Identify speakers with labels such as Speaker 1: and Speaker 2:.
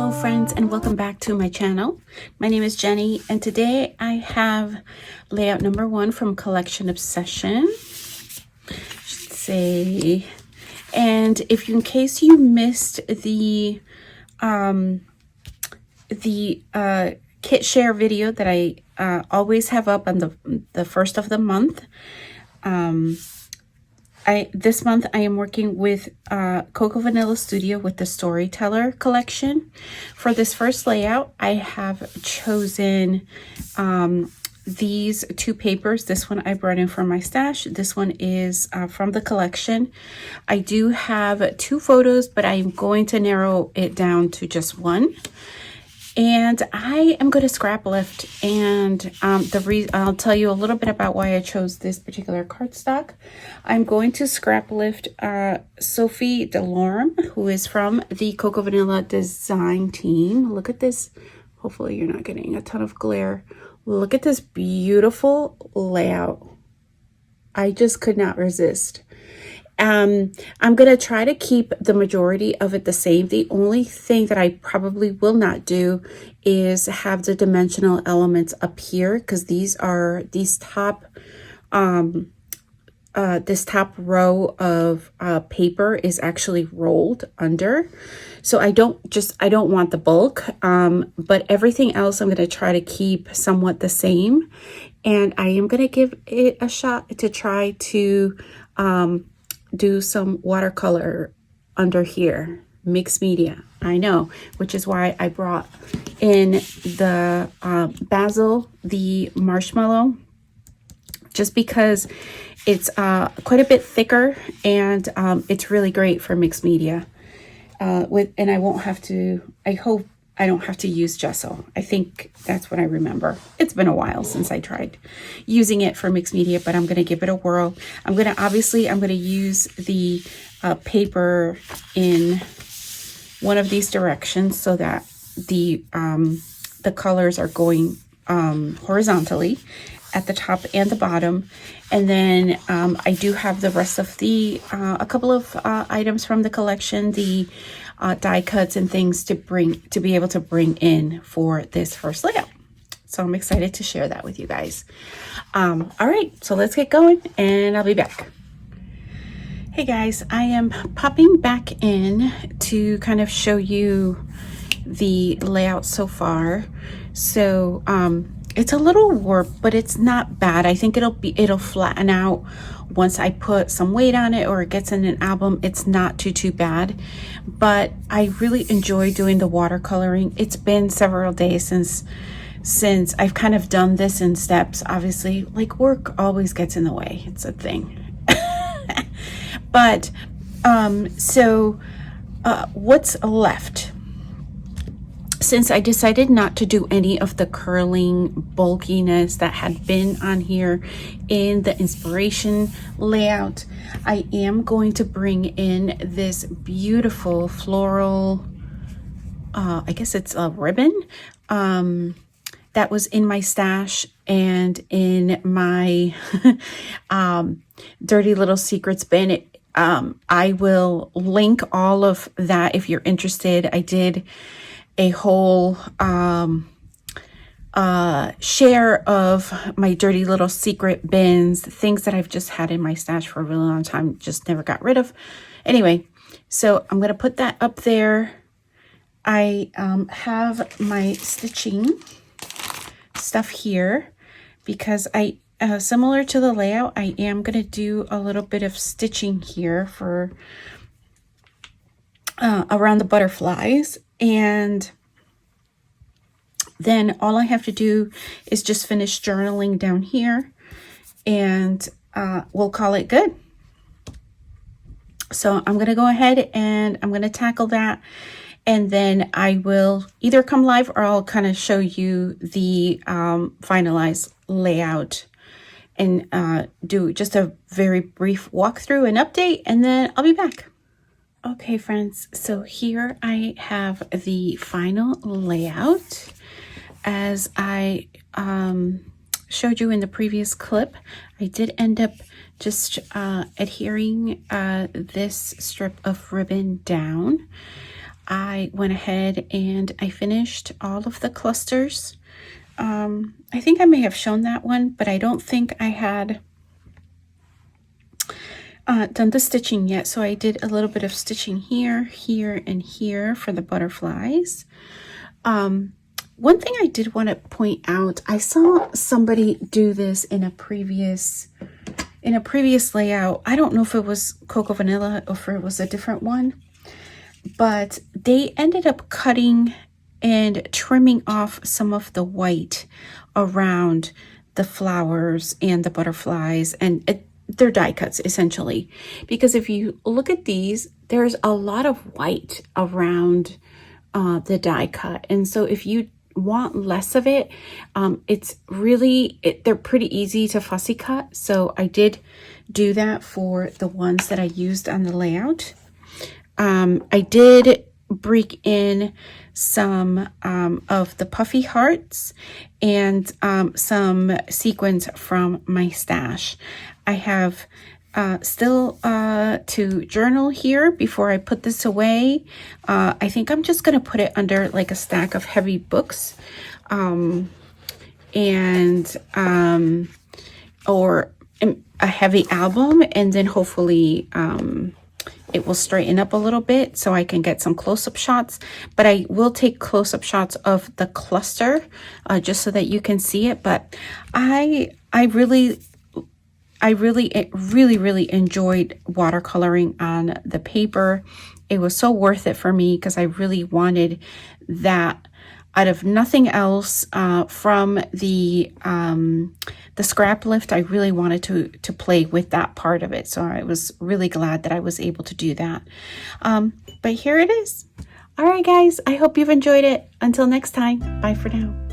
Speaker 1: Hello friends, and welcome back to my channel. My name is Jenny, and today I have layout number 1 from Collection Obsession. Should say, and if you, in case you missed the kit share video that I always have up on the first of the month, this month I am working with Cocoa Vanilla Studio with the Storyteller collection. For this first layout, I have chosen these 2 papers. This one I brought in from my stash. This one is from the collection. I do have 2 photos, but I'm going to narrow it down to just 1. And I am going to scrap lift, and I'll tell you a little bit about why I chose this particular cardstock. I'm going to scrap lift Sophie Delorme, who is from the Cocoa Vanilla design team. Look at this. Hopefully you're not getting a ton of glare. Look at this beautiful layout. I just could not resist. I'm going to try to keep the majority of it the same. The only thing that I probably will not do is have the dimensional elements up here, because this top row of paper is actually rolled under. So I don't want the bulk, but everything else I'm going to try to keep somewhat the same. And I am going to give it a shot to try to do some watercolor under here. Mixed media, I know, which is why I brought in the basil, the marshmallow, just because it's quite a bit thicker, and it's really great for mixed media. And I won't have to, I hope I don't have to use gesso. I think that's what I remember. It's been a while since I tried using it for mixed media, but I'm going to give it a whirl. I'm going to use the paper in one of these directions so that the colors are going horizontally at the top and the bottom. And then I do have the rest of the a couple of items from the collection, the die cuts and things to be able to bring in for this first layout. So I'm excited to share that with you guys. All right, so let's get going, and I'll be back. Hey guys, I am popping back in to kind of show you the layout so far. So it's a little warped, but it's not bad. I think it'll flatten out once I put some weight on it, or it gets in an album. It's not too bad, but I really enjoy doing the watercoloring. It's been several days since I've kind of done this in steps. Obviously, like, work always gets in the way. It's a thing. But what's left? Since I decided not to do any of the curling bulkiness that had been on here in the inspiration layout, I am going to bring in this beautiful floral, I guess it's a ribbon, that was in my stash and in my Dirty Little Secrets bin. I will link all of that if you're interested. I did a whole share of my Dirty Little Secret bins, things that I've just had in my stash for a really long time, just never got rid of. Anyway, so I'm going to put that up there. I have my stitching stuff here because I similar to the layout, I am going to do a little bit of stitching here for around the butterflies. And then all I have to do is just finish journaling down here, and we'll call it good. So I'm going to go ahead and I'm going to tackle that, and then I will either come live or I'll kind of show you the finalized layout and do just a very brief walkthrough and update, and then I'll be back. Okay friends, so here I have the final layout. As I showed you in the previous clip, I did end up just adhering this strip of ribbon down. I went ahead and I finished all of the clusters. I think I may have shown that one, but I don't think I had done the stitching yet. So I did a little bit of stitching here, here, and here for the butterflies. One thing I did want to point out, I saw somebody do this in a previous layout. I don't know if it was Cocoa Vanilla or if it was a different one, but they ended up cutting and trimming off some of the white around the flowers and the butterflies, and they're die cuts essentially, because if you look at these, there's a lot of white around the die cut, and so if you want less of it, it's really, they're pretty easy to fussy cut. So I did do that for the ones that I used on the layout. I did break in some of the puffy hearts and some sequins from my stash. I have still to journal here before I put this away. I think I'm just going to put it under like a stack of heavy books, or a heavy album, and then hopefully it will straighten up a little bit so I can get some close-up shots. But I will take close-up shots of the cluster just so that you can see it. But I really enjoyed watercoloring on the paper. It was so worth it for me because I really wanted that out of nothing else from the scrap lift. I really wanted to play with that part of it. So I was really glad that I was able to do that. But here it is. All right, guys, I hope you've enjoyed it. Until next time, bye for now.